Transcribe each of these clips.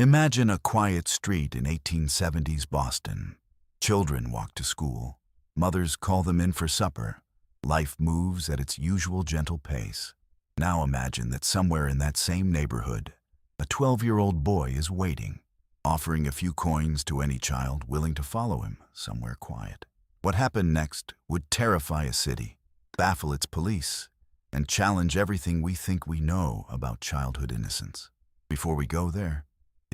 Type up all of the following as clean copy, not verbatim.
Imagine a quiet street in 1870s Boston. Children walk to school. Mothers call them in for supper. Life moves at its usual gentle pace. Now imagine that somewhere in that same neighborhood, a 12-year-old boy is waiting, offering a few coins to any child willing to follow him somewhere quiet. What happened next would terrify a city, baffle its police, and challenge everything we think we know about childhood innocence. Before we go there,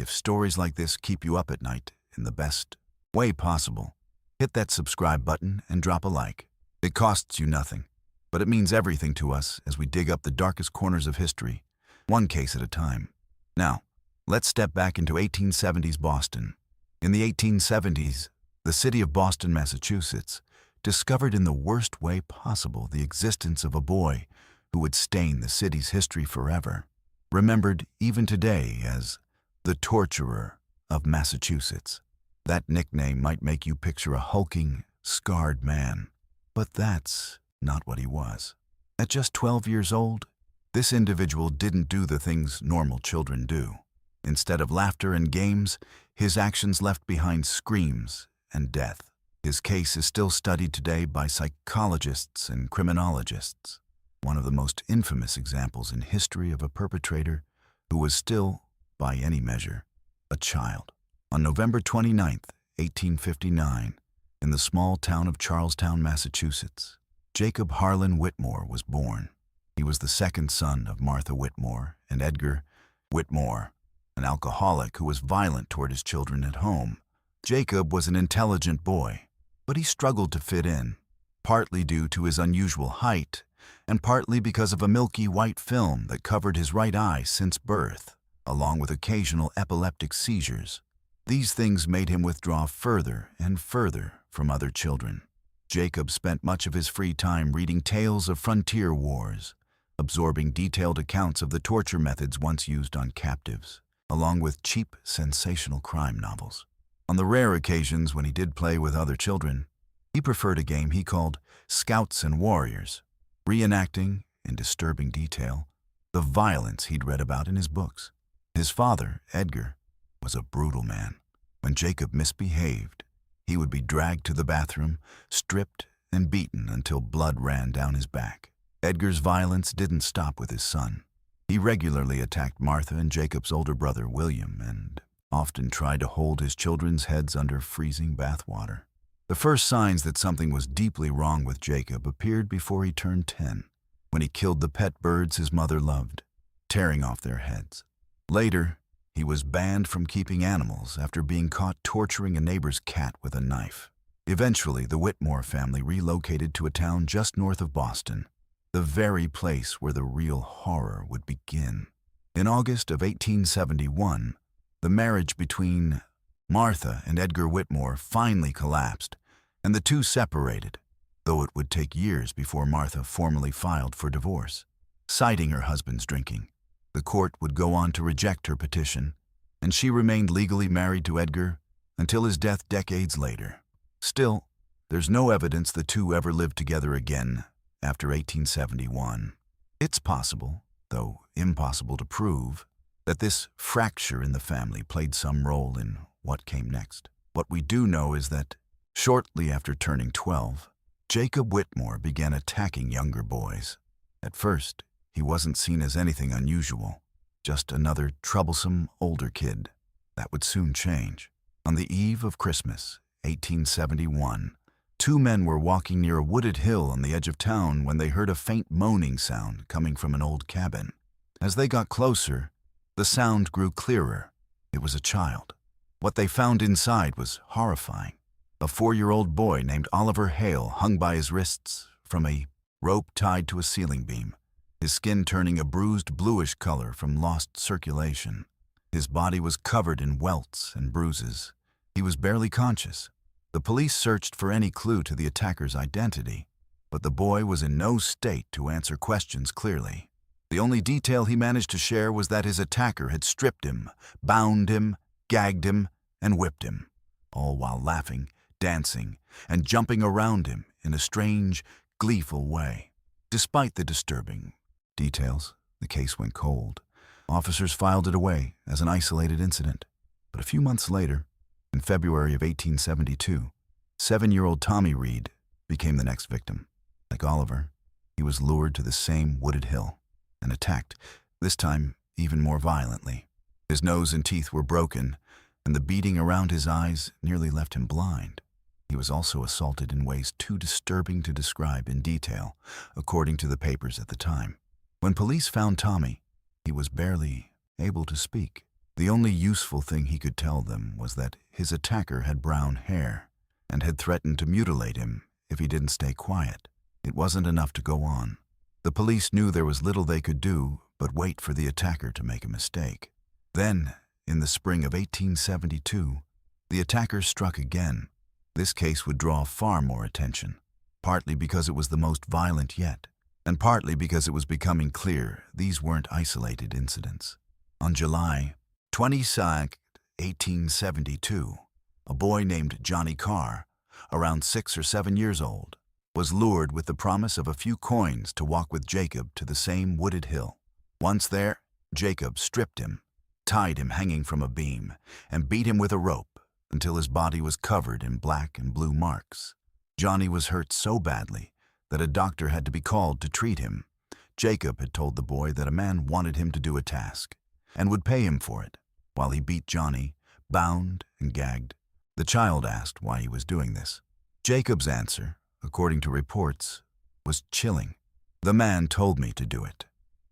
if stories like this keep you up at night in the best way possible, hit that subscribe button and drop a like. It costs you nothing, but it means everything to us as we dig up the darkest corners of history, one case at a time. Now, let's step back into 1870s Boston. In the 1870s, the city of Boston, Massachusetts, discovered in the worst way possible the existence of a boy who would stain the city's history forever, remembered even today as the torturer of Massachusetts. That nickname might make you picture a hulking, scarred man, but that's not what he was. At just 12 years old, this individual didn't do the things normal children do. Instead of laughter and games, his actions left behind screams and death. His case is still studied today by psychologists and criminologists, one of the most infamous examples in history of a perpetrator who was still, by any measure, a child. On November 29, 1859, in the small town of Charlestown, Massachusetts, Jacob Harlan Whitmore was born. He was the second son of Martha Whitmore and Edgar Whitmore, an alcoholic who was violent toward his children at home. Jacob was an intelligent boy, but he struggled to fit in, partly due to his unusual height and partly because of a milky white film that covered his right eye since birth, along with occasional epileptic seizures. These things made him withdraw further and further from other children. Jacob spent much of his free time reading tales of frontier wars, absorbing detailed accounts of the torture methods once used on captives, along with cheap, sensational crime novels. On the rare occasions when he did play with other children, he preferred a game he called Scouts and Warriors, reenacting, in disturbing detail, the violence he'd read about in his books. His father, Edgar, was a brutal man. When Jacob misbehaved, he would be dragged to the bathroom, stripped and beaten until blood ran down his back. Edgar's violence didn't stop with his son. He regularly attacked Martha and Jacob's older brother, William, and often tried to hold his children's heads under freezing bath water. The first signs that something was deeply wrong with Jacob appeared before he turned 10, when he killed the pet birds his mother loved, tearing off their heads. Later, he was banned from keeping animals after being caught torturing a neighbor's cat with a knife. Eventually, the Whitmore family relocated to a town just north of Boston, the very place where the real horror would begin. In August of 1871, the marriage between Martha and Edgar Whitmore finally collapsed, and the two separated, though it would take years before Martha formally filed for divorce, citing her husband's drinking. The court would go on to reject her petition, and she remained legally married to Edgar until his death decades later. Still, there's no evidence the two ever lived together again after 1871. It's possible, though impossible to prove, that this fracture in the family played some role in what came next. What we do know is that, shortly after turning 12, Jacob Whitmore began attacking younger boys. At first, he wasn't seen as anything unusual, just another troublesome older kid. That would soon change. On the eve of Christmas, 1871, two men were walking near a wooded hill on the edge of town when they heard a faint moaning sound coming from an old cabin. As they got closer, the sound grew clearer. It was a child. What they found inside was horrifying. A 4-year-old boy named Oliver Hale hung by his wrists from a rope tied to a ceiling beam, his skin turning a bruised bluish color from lost circulation. His body was covered in welts and bruises. He was barely conscious. The police searched for any clue to the attacker's identity, but the boy was in no state to answer questions clearly. The only detail he managed to share was that his attacker had stripped him, bound him, gagged him, and whipped him, all while laughing, dancing, and jumping around him in a strange, gleeful way. Despite the disturbing details, the case went cold. Officers filed it away as an isolated incident. But a few months later, in February of 1872, 7-year-old Tommy Reed became the next victim. Like Oliver, he was lured to the same wooded hill and attacked, this time even more violently. His nose and teeth were broken, and the beating around his eyes nearly left him blind. He was also assaulted in ways too disturbing to describe in detail, according to the papers at the time. When police found Tommy, he was barely able to speak. The only useful thing he could tell them was that his attacker had brown hair and had threatened to mutilate him if he didn't stay quiet. It wasn't enough to go on. The police knew there was little they could do but wait for the attacker to make a mistake. Then, in the spring of 1872, the attacker struck again. This case would draw far more attention, partly because it was the most violent yet, and partly because it was becoming clear these weren't isolated incidents. On July 22, 1872, a boy named Johnny Carr, around 6 or 7 years old, was lured with the promise of a few coins to walk with Jacob to the same wooded hill. Once there, Jacob stripped him, tied him hanging from a beam, and beat him with a rope until his body was covered in black and blue marks. Johnny was hurt so badly that a doctor had to be called to treat him. Jacob had told the boy that a man wanted him to do a task and would pay him for it, while he beat Johnny, bound and gagged. The child asked why he was doing this. Jacob's answer, according to reports, was chilling. "The man told me to do it."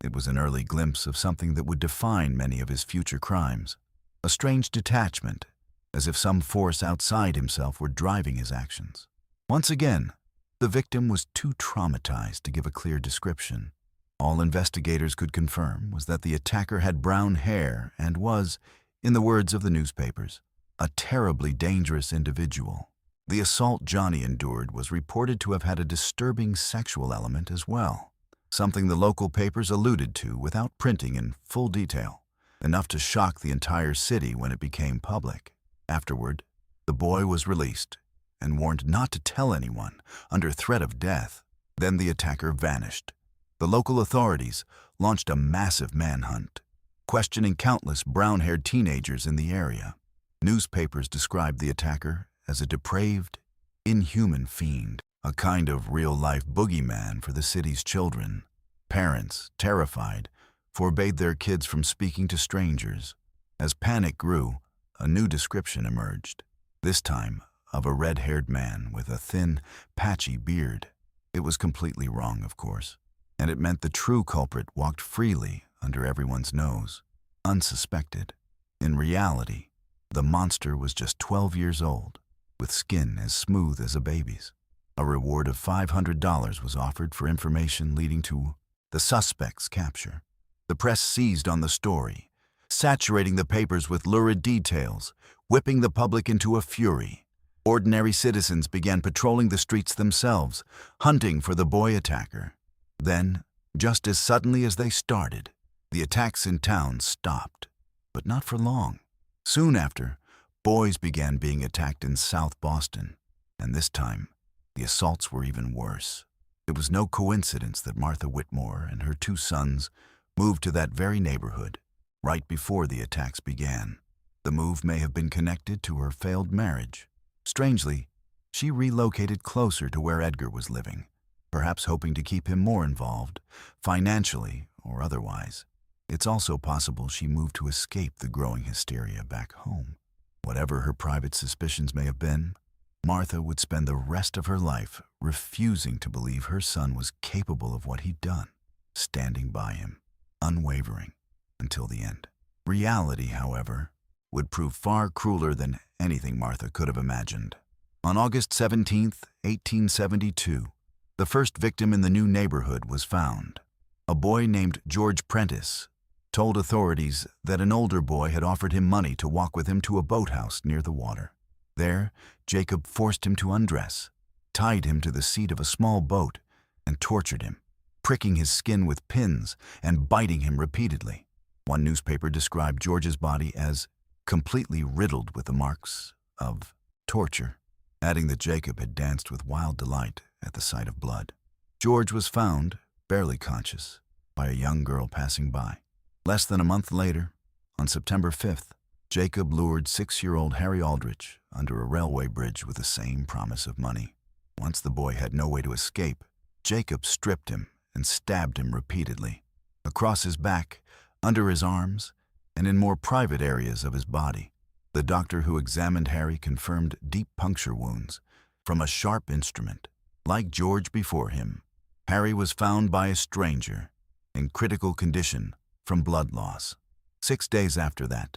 It was an early glimpse of something that would define many of his future crimes. A strange detachment, as if some force outside himself were driving his actions. Once again, the victim was too traumatized to give a clear description. All investigators could confirm was that the attacker had brown hair and was, in the words of the newspapers, a terribly dangerous individual. The assault Johnny endured was reported to have had a disturbing sexual element as well, something the local papers alluded to without printing in full detail, enough to shock the entire city when it became public. Afterward, the boy was released and warned not to tell anyone under threat of death. Then the attacker vanished. The local authorities launched a massive manhunt, questioning countless brown-haired teenagers in the area. Newspapers described the attacker as a depraved, inhuman fiend, a kind of real-life boogeyman for the city's children. Parents, terrified, forbade their kids from speaking to strangers. As panic grew, a new description emerged, this time of a red-haired man with a thin, patchy beard. It was completely wrong, of course, and it meant the true culprit walked freely under everyone's nose, unsuspected. In reality, the monster was just 12 years old, with skin as smooth as a baby's. A reward of $500 was offered for information leading to the suspect's capture. The press seized on the story, saturating the papers with lurid details, whipping the public into a fury. Ordinary citizens began patrolling the streets themselves, hunting for the boy attacker. Then, just as suddenly as they started, the attacks in town stopped, but not for long. Soon after, boys began being attacked in South Boston, and this time, the assaults were even worse. It was no coincidence that Martha Whitmore and her 2 sons moved to that very neighborhood right before the attacks began. The move may have been connected to her failed marriage. Strangely, she relocated closer to where Edgar was living, perhaps hoping to keep him more involved, financially or otherwise. It's also possible she moved to escape the growing hysteria back home. Whatever her private suspicions may have been, Martha would spend the rest of her life refusing to believe her son was capable of what he'd done, standing by him, unwavering, until the end. Reality, however, would prove far crueler than anything Martha could have imagined. On August 17, 1872, the first victim in the new neighborhood was found. A boy named George Prentice told authorities that an older boy had offered him money to walk with him to a boathouse near the water. There, Jacob forced him to undress, tied him to the seat of a small boat, and tortured him, pricking his skin with pins and biting him repeatedly. One newspaper described George's body as completely riddled with the marks of torture, adding that Jacob had danced with wild delight at the sight of blood. George was found, barely conscious, by a young girl passing by. Less than a month later, on September 5th, Jacob lured 6-year-old Harry Aldrich under a railway bridge with the same promise of money. Once the boy had no way to escape, Jacob stripped him and stabbed him repeatedly, across his back, under his arms, and in more private areas of his body. The doctor who examined Harry confirmed deep puncture wounds from a sharp instrument. Like George before him, Harry was found by a stranger in critical condition from blood loss. 6 days after that,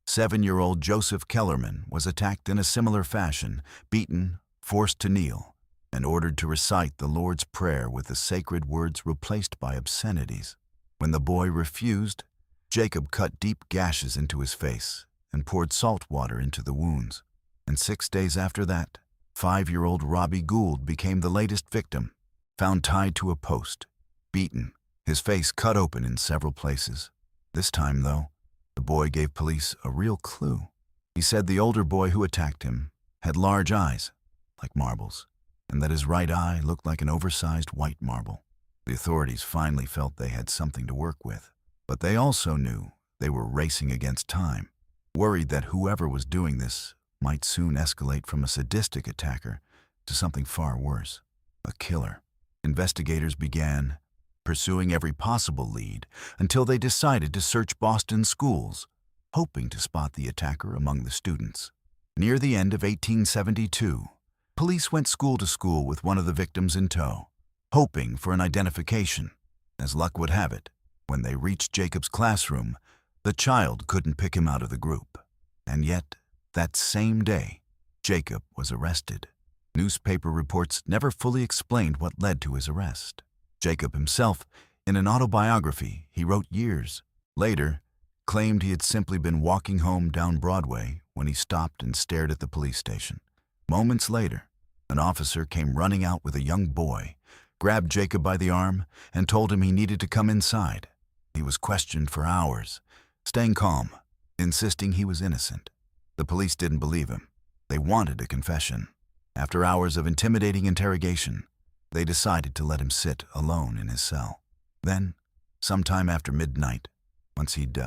7-year-old Joseph Kellerman was attacked in a similar fashion, beaten, forced to kneel, and ordered to recite the Lord's Prayer with the sacred words replaced by obscenities. When the boy refused, Jacob cut deep gashes into his face and poured salt water into the wounds. And 6 days after that, 5-year-old Robbie Gould became the latest victim, found tied to a post, beaten, his face cut open in several places. This time, though, the boy gave police a real clue. He said the older boy who attacked him had large eyes, like marbles, and that his right eye looked like an oversized white marble. The authorities finally felt they had something to work with, but they also knew they were racing against time, worried that whoever was doing this might soon escalate from a sadistic attacker to something far worse, a killer. Investigators began pursuing every possible lead until they decided to search Boston schools, hoping to spot the attacker among the students. Near the end of 1872, police went school to school with one of the victims in tow, hoping for an identification. As luck would have it, when they reached Jacob's classroom, the child couldn't pick him out of the group. And yet, that same day, Jacob was arrested. Newspaper reports never fully explained what led to his arrest. Jacob himself, in an autobiography he wrote years later, claimed he had simply been walking home down Broadway when he stopped and stared at the police station. Moments later, an officer came running out with a young boy, grabbed Jacob by the arm, and told him he needed to come inside. He was questioned for hours, staying calm, insisting he was innocent. The police didn't believe him. They wanted a confession. After hours of intimidating interrogation, they decided to let him sit alone in his cell. Then, sometime after midnight, once he'd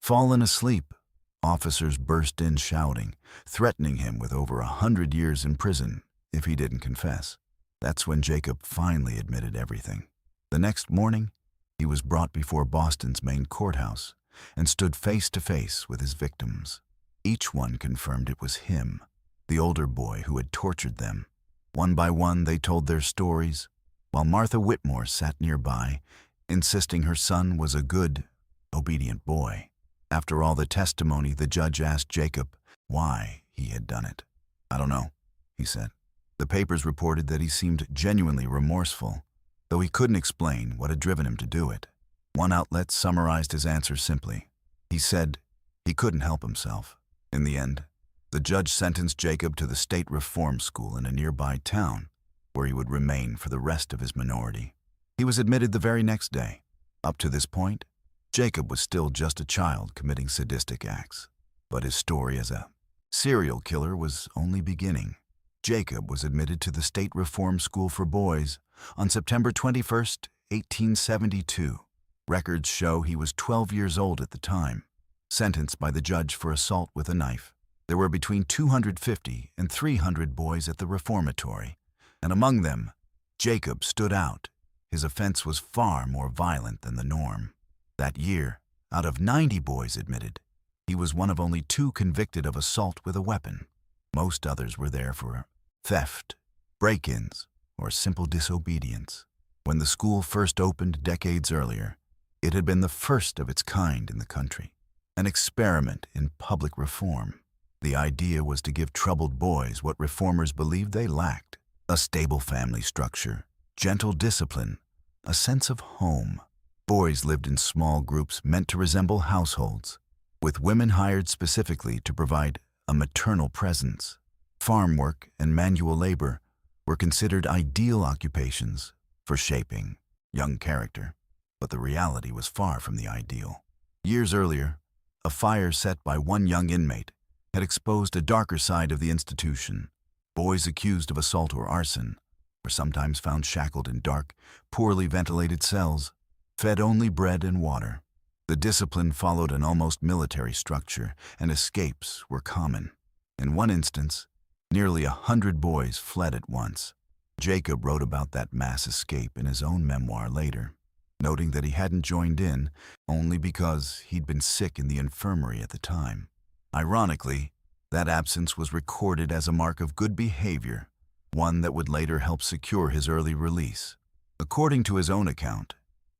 fallen asleep, officers burst in shouting, threatening him with over 100 years in prison if he didn't confess. That's when Jacob finally admitted everything. The next morning, he was brought before Boston's main courthouse and stood face to face with his victims. Each one confirmed it was him, the older boy who had tortured them. One by one, they told their stories, while Martha Whitmore sat nearby, insisting her son was a good, obedient boy. After all the testimony, the judge asked Jacob why he had done it. "I don't know," he said. The papers reported that he seemed genuinely remorseful, though he couldn't explain what had driven him to do it. One outlet summarized his answer simply. He said he couldn't help himself. In the end, the judge sentenced Jacob to the state reform school in a nearby town, where he would remain for the rest of his minority. He was admitted the very next day. Up to this point, Jacob was still just a child committing sadistic acts, but his story as a serial killer was only beginning. Jacob was admitted to the State Reform School for Boys on September 21, 1872. Records show he was 12 years old at the time, sentenced by the judge for assault with a knife. There were between 250 and 300 boys at the reformatory, and among them, Jacob stood out. His offense was far more violent than the norm. That year, out of 90 boys admitted, he was one of only 2 convicted of assault with a weapon. Most others were there for theft, break-ins, or simple disobedience. When the school first opened decades earlier, it had been the first of its kind in the country, an experiment in public reform. The idea was to give troubled boys what reformers believed they lacked: a stable family structure, gentle discipline, a sense of home. Boys lived in small groups meant to resemble households, with women hired specifically to provide a maternal presence. Farm work and manual labor were considered ideal occupations for shaping young character, but the reality was far from the ideal. Years earlier, a fire set by one young inmate had exposed a darker side of the institution. Boys accused of assault or arson were sometimes found shackled in dark, poorly ventilated cells, fed only bread and water. The discipline followed an almost military structure, and escapes were common. In one instance, nearly 100 boys fled at once. Jacob wrote about that mass escape in his own memoir later, noting that he hadn't joined in only because he'd been sick in the infirmary at the time. Ironically, that absence was recorded as a mark of good behavior, one that would later help secure his early release. According to his own account,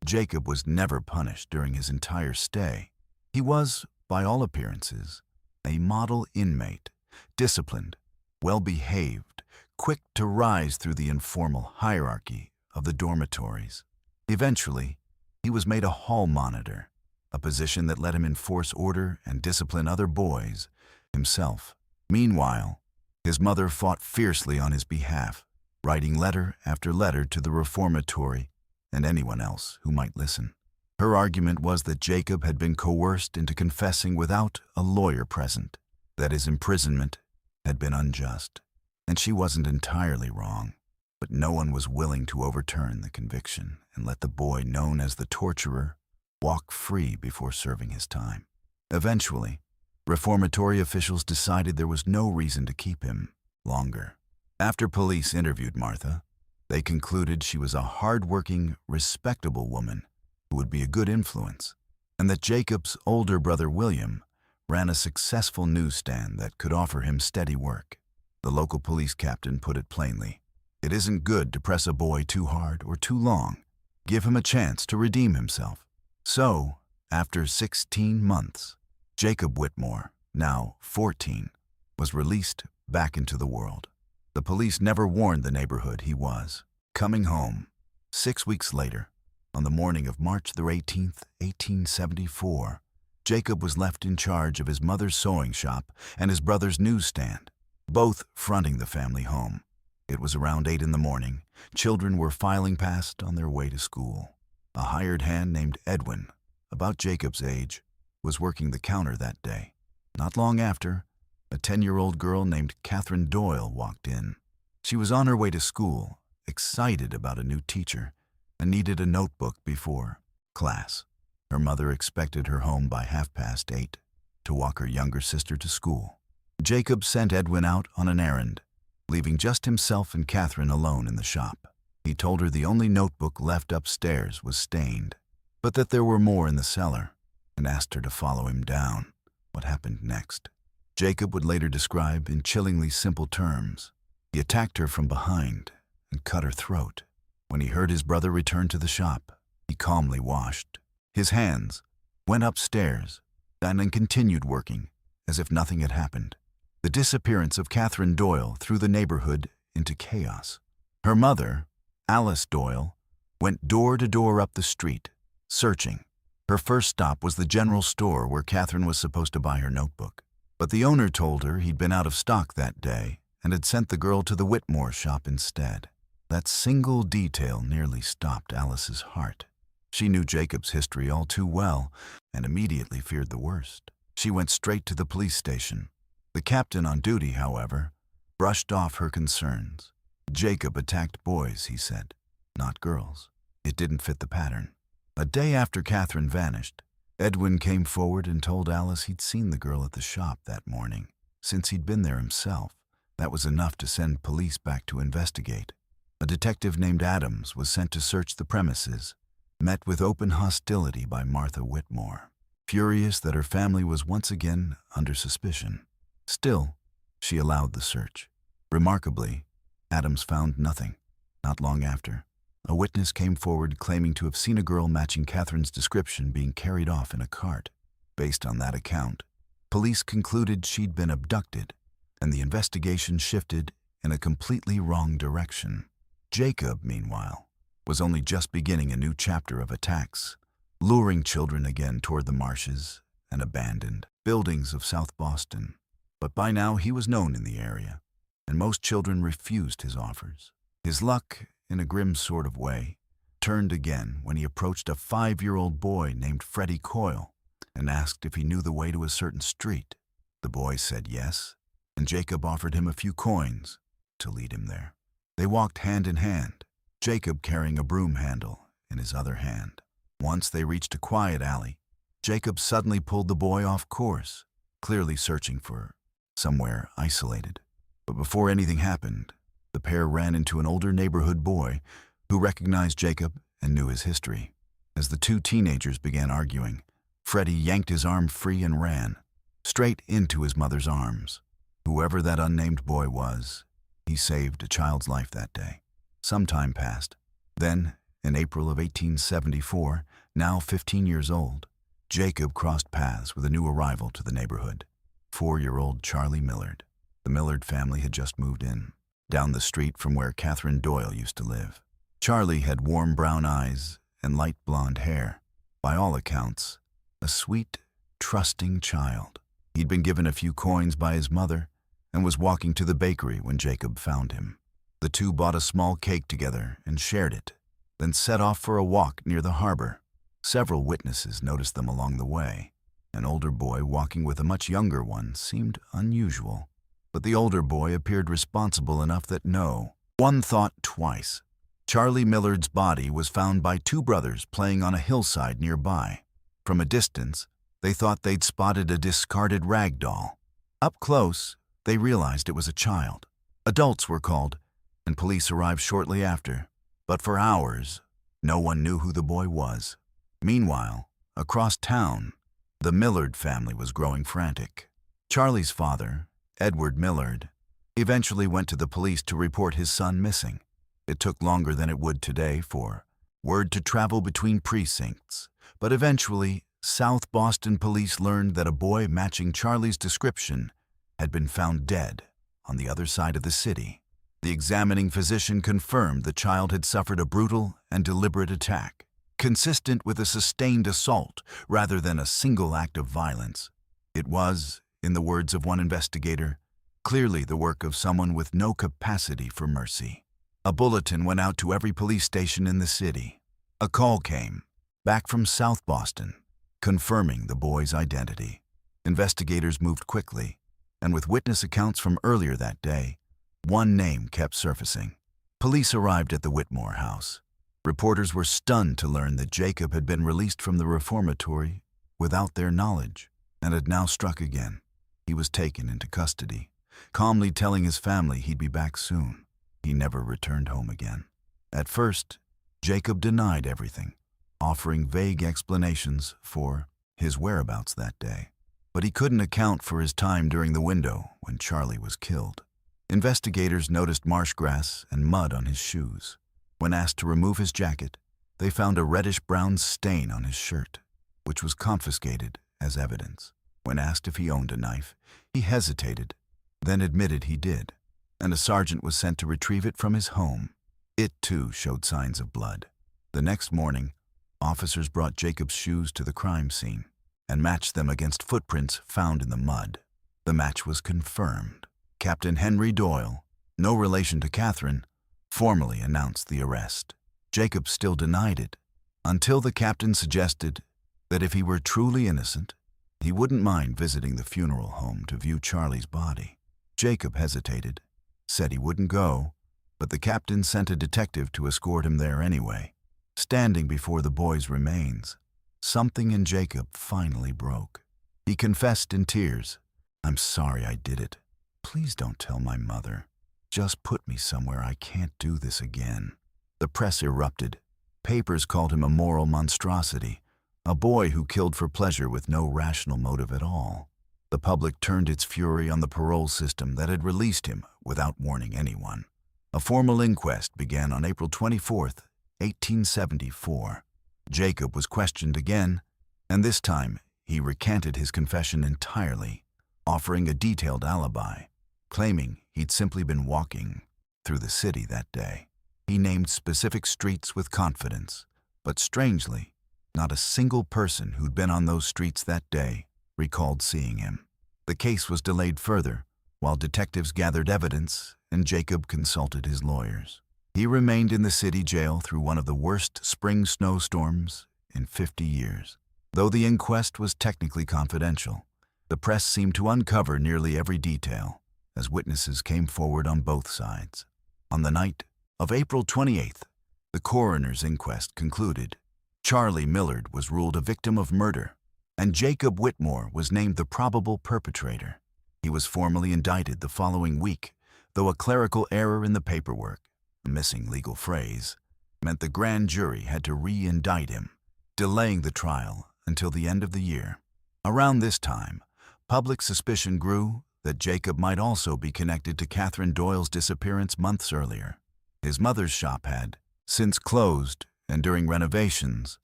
Jacob was never punished during his entire stay. He was, by all appearances, a model inmate, disciplined, well-behaved, quick to rise through the informal hierarchy of the dormitories. Eventually, he was made a hall monitor, a position that let him enforce order and discipline other boys himself. Meanwhile, his mother fought fiercely on his behalf, writing letter after letter to the reformatory and anyone else who might listen. Her argument was that Jacob had been coerced into confessing without a lawyer present, that his imprisonment had been unjust, and she wasn't entirely wrong. But no one was willing to overturn the conviction and let the boy known as the torturer walk free before serving his time. Eventually, reformatory officials decided there was no reason to keep him longer. After police interviewed Martha, they concluded she was a hard-working, respectable woman who would be a good influence, and that Jacob's older brother William ran a successful newsstand that could offer him steady work. The local police captain put it plainly: "It isn't good to press a boy too hard or too long. Give him a chance to redeem himself." So, after 16 months, Jacob Whitmore, now 14, was released back into the world. The police never warned the neighborhood he was coming home. 6 weeks later, on the morning of March the 18th, 1874, Jacob was left in charge of his mother's sewing shop and his brother's newsstand, both fronting the family home. It was around 8 in the morning. Children were filing past on their way to school. A hired hand named Edwin, about Jacob's age, was working the counter that day. Not long after, a 10-year-old girl named Catherine Doyle walked in. She was on her way to school, excited about a new teacher, and needed a notebook before class. Her mother expected her home by 8:30 to walk her younger sister to school. Jacob sent Edwin out on an errand, leaving just himself and Catherine alone in the shop. He told her the only notebook left upstairs was stained, but that there were more in the cellar, and asked her to follow him down. What happened next, Jacob would later describe in chillingly simple terms. He attacked her from behind and cut her throat. When he heard his brother return to the shop, he calmly washed his hands, went upstairs, and then continued working as if nothing had happened. The disappearance of Catherine Doyle threw the neighborhood into chaos. Her mother, Alice Doyle, went door to door up the street, searching. Her first stop was the general store where Catherine was supposed to buy her notebook. But the owner told her he'd been out of stock that day and had sent the girl to the Whitmore shop instead. That single detail nearly stopped Alice's heart. She knew Jacob's history all too well and immediately feared the worst. She went straight to the police station. The captain on duty, however, brushed off her concerns. Jacob attacked boys, he said, not girls. It didn't fit the pattern. A day after Catherine vanished, Edwin came forward and told Alice he'd seen the girl at the shop that morning. Since he'd been there himself, that was enough to send police back to investigate. A detective named Adams was sent to search the premises, met with open hostility by Martha Whitmore, furious that her family was once again under suspicion. Still, she allowed the search. Remarkably, Adams found nothing. Not long after, a witness came forward claiming to have seen a girl matching Catherine's description being carried off in a cart. Based on that account, police concluded she'd been abducted, and the investigation shifted in a completely wrong direction. Jacob, meanwhile, was only just beginning a new chapter of attacks, luring children again toward the marshes and abandoned buildings of South Boston. But by now he was known in the area, and most children refused his offers. His luck, in a grim sort of way, turned again when he approached a 5-year-old boy named Freddie Coyle and asked if he knew the way to a certain street. The boy said yes, and Jacob offered him a few coins to lead him there. They walked hand in hand, Jacob carrying a broom handle in his other hand. Once they reached a quiet alley, Jacob suddenly pulled the boy off course, clearly searching for somewhere isolated. But before anything happened, the pair ran into an older neighborhood boy who recognized Jacob and knew his history. As the two teenagers began arguing, Freddie yanked his arm free and ran, straight into his mother's arms. Whoever that unnamed boy was, he saved a child's life that day. Some time passed. Then, in April of 1874, now 15 years old, Jacob crossed paths with a new arrival to the neighborhood, 4-year-old Charlie Millard. The Millard family had just moved in, down the street from where Catherine Doyle used to live. Charlie had warm brown eyes and light blonde hair. By all accounts, a sweet, trusting child. He'd been given a few coins by his mother and was walking to the bakery when Jacob found him. The two bought a small cake together and shared it, then set off for a walk near the harbor. Several witnesses noticed them along the way. An older boy walking with a much younger one seemed unusual, but the older boy appeared responsible enough that no one thought twice. Charlie Millard's body was found by two brothers playing on a hillside nearby. From a distance, they thought they'd spotted a discarded rag doll. Up close, they realized it was a child. Adults were called, and police arrived shortly after. But for hours, no one knew who the boy was. Meanwhile, across town, the Millard family was growing frantic. Charlie's father, Edward Millard, eventually went to the police to report his son missing. It took longer than it would today for word to travel between precincts, but eventually, South Boston police learned that a boy matching Charlie's description had been found dead on the other side of the city. The examining physician confirmed the child had suffered a brutal and deliberate attack, consistent with a sustained assault rather than a single act of violence. It was, in the words of one investigator, clearly the work of someone with no capacity for mercy. A bulletin went out to every police station in the city. A call came, back from South Boston, confirming the boy's identity. Investigators moved quickly, and with witness accounts from earlier that day, one name kept surfacing. Police arrived at the Whitmore house. Reporters were stunned to learn that Jacob had been released from the reformatory without their knowledge and had now struck again. He was taken into custody, calmly telling his family he'd be back soon. He never returned home again. At first, Jacob denied everything, offering vague explanations for his whereabouts that day. But he couldn't account for his time during the window when Charlie was killed. Investigators noticed marsh grass and mud on his shoes. When asked to remove his jacket, they found a reddish-brown stain on his shirt, which was confiscated as evidence. When asked if he owned a knife, he hesitated, then admitted he did, and a sergeant was sent to retrieve it from his home. It, too, showed signs of blood. The next morning, officers brought Jacob's shoes to the crime scene and matched them against footprints found in the mud. The match was confirmed. Captain Henry Doyle, no relation to Catherine, formally announced the arrest. Jacob still denied it, until the captain suggested that if he were truly innocent, he wouldn't mind visiting the funeral home to view Charlie's body. Jacob hesitated, said he wouldn't go, but the captain sent a detective to escort him there anyway. Standing before the boy's remains, something in Jacob finally broke. He confessed in tears, "I'm sorry I did it. Please don't tell my mother. Just put me somewhere I can't do this again." The press erupted. Papers called him a moral monstrosity, a boy who killed for pleasure with no rational motive at all. The public turned its fury on the parole system that had released him without warning anyone. A formal inquest began on April 24th, 1874. Jacob was questioned again, and this time he recanted his confession entirely, offering a detailed alibi, claiming he'd simply been walking through the city that day. He named specific streets with confidence, but strangely, not a single person who'd been on those streets that day recalled seeing him. The case was delayed further, while detectives gathered evidence and Jacob consulted his lawyers. He remained in the city jail through one of the worst spring snowstorms in 50 years. Though the inquest was technically confidential, the press seemed to uncover nearly every detail as witnesses came forward on both sides. On the night of April 28th, the coroner's inquest concluded. Charlie Millard was ruled a victim of murder, and Jacob Whitmore was named the probable perpetrator. He was formally indicted the following week, though a clerical error in the paperwork, a missing legal phrase, meant the grand jury had to re-indict him, delaying the trial until the end of the year. Around this time, public suspicion grew that Jacob might also be connected to Catherine Doyle's disappearance months earlier. His mother's shop had since closed, and during renovations,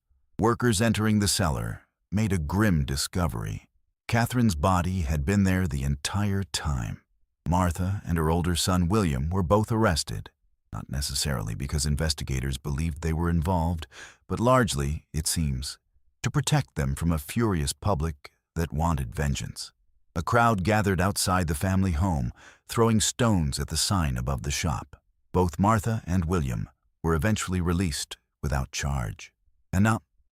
workers entering the cellar made a grim discovery. Catherine's body had been there the entire time. Martha and her older son William were both arrested, not necessarily because investigators believed they were involved, but largely, it seems, to protect them from a furious public that wanted vengeance. A crowd gathered outside the family home, throwing stones at the sign above the shop. Both Martha and William were eventually released without charge. An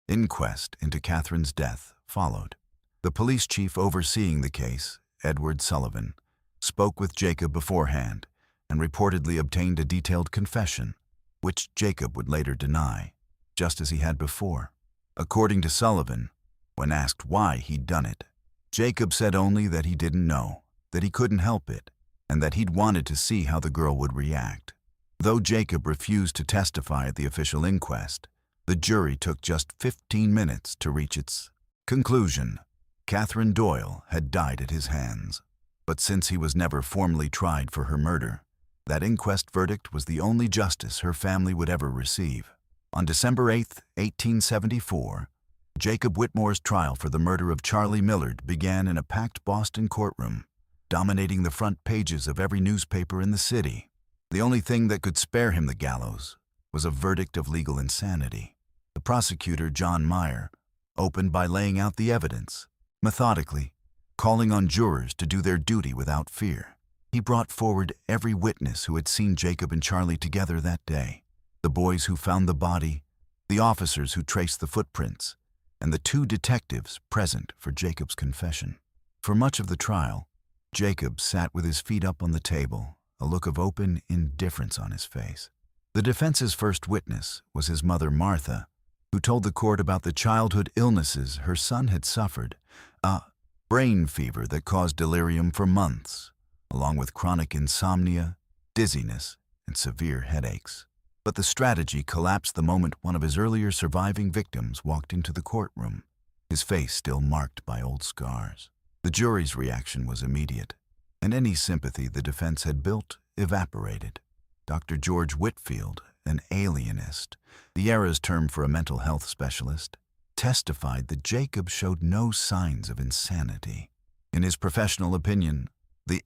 inquest into Catherine's death followed. The police chief overseeing the case, Edward Sullivan, spoke with Jacob beforehand and reportedly obtained a detailed confession, which Jacob would later deny, just as he had before. According to Sullivan, when asked why he'd done it, Jacob said only that he didn't know, that he couldn't help it, and that he'd wanted to see how the girl would react. Though Jacob refused to testify at the official inquest, the jury took just 15 minutes to reach its conclusion. Catherine Doyle had died at his hands. But since he was never formally tried for her murder, that inquest verdict was the only justice her family would ever receive. On December 8, 1874, Jacob Whitmore's trial for the murder of Charlie Millard began in a packed Boston courtroom, dominating the front pages of every newspaper in the city. The only thing that could spare him the gallows was a verdict of legal insanity. The prosecutor, John Meyer, opened by laying out the evidence, methodically, calling on jurors to do their duty without fear. He brought forward every witness who had seen Jacob and Charlie together that day, the boys who found the body, the officers who traced the footprints, and the 2 detectives present for Jacob's confession. For much of the trial, Jacob sat with his feet up on the table, a look of open indifference on his face. The defense's first witness was his mother, Martha, who told the court about the childhood illnesses her son had suffered, a brain fever that caused delirium for months, along with chronic insomnia, dizziness, and severe headaches. But the strategy collapsed the moment one of his earlier surviving victims walked into the courtroom, his face still marked by old scars. The jury's reaction was immediate, and any sympathy the defense had built evaporated. Dr. George Whitfield, an alienist, the era's term for a mental health specialist, testified that Jacob showed no signs of insanity. In his professional opinion, the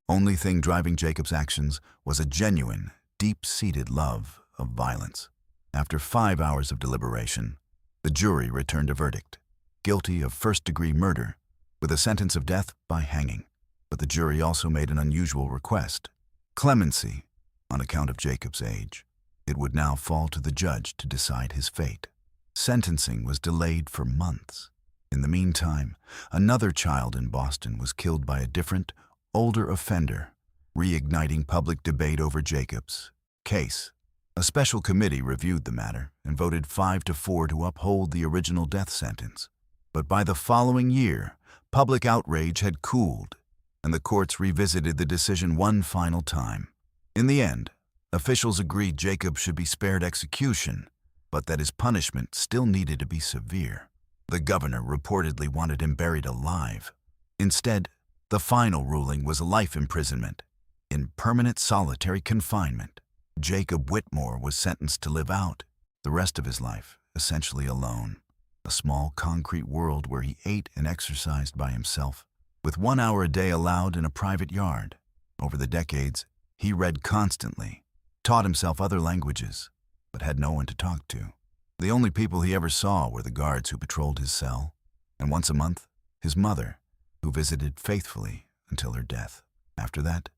only thing driving Jacob's actions was a genuine, deep-seated love of violence. After 5 hours of deliberation, the jury returned a verdict, guilty of first-degree murder, with a sentence of death by hanging. But the jury also made an unusual request, clemency, on account of Jacob's age. It would now fall to the judge to decide his fate. Sentencing was delayed for months. In the meantime, another child in Boston was killed by a different, older offender, reigniting public debate over Jacob's case. A special committee reviewed the matter and voted 5-4 to uphold the original death sentence. But by the following year, public outrage had cooled, and the courts revisited the decision one final time. In the end, officials agreed Jacob should be spared execution, but that his punishment still needed to be severe. The governor reportedly wanted him buried alive. Instead, the final ruling was life imprisonment, in permanent solitary confinement. Jacob Whitmore was sentenced to live out the rest of his life, essentially alone. A small concrete world where he ate and exercised by himself, with 1 hour a day allowed in a private yard. Over the decades, he read constantly, taught himself other languages, but had no one to talk to. The only people he ever saw were the guards who patrolled his cell, and once a month, his mother, who visited faithfully until her death. After that,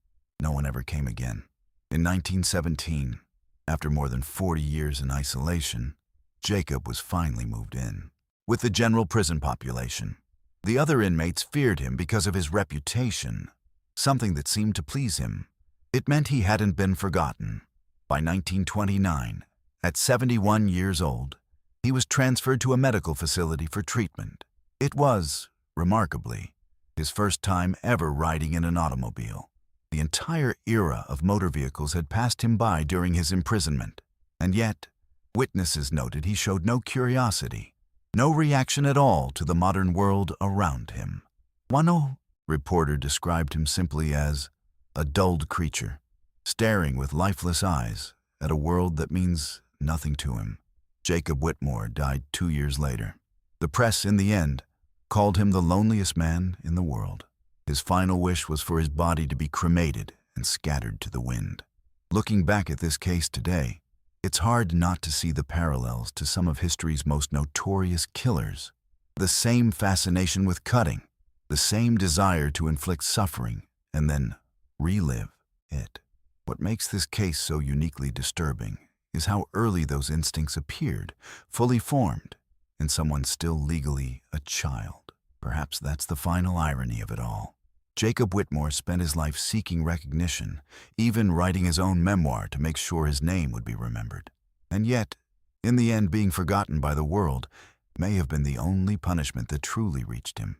no one ever came again. In 1917, after more than 40 years in isolation, Jacob was finally moved in. With the general prison population, the other inmates feared him because of his reputation, something that seemed to please him. It meant he hadn't been forgotten. By 1929, at 71 years old, he was transferred to a medical facility for treatment. It was, remarkably, his first time ever riding in an automobile. The entire era of motor vehicles had passed him by during his imprisonment, and yet, witnesses noted he showed no curiosity, no reaction at all to the modern world around him. One reporter described him simply as a dulled creature, staring with lifeless eyes at a world that means nothing to him. Jacob Whitmore died 2 years later. The press, in the end, called him the loneliest man in the world. His final wish was for his body to be cremated and scattered to the wind. Looking back at this case today, it's hard not to see the parallels to some of history's most notorious killers. The same fascination with cutting, the same desire to inflict suffering and then relive it. What makes this case so uniquely disturbing is how early those instincts appeared, fully formed, in someone still legally a child. Perhaps that's the final irony of it all. Jacob Whitmore spent his life seeking recognition, even writing his own memoir to make sure his name would be remembered. And yet, in the end, being forgotten by the world may have been the only punishment that truly reached him.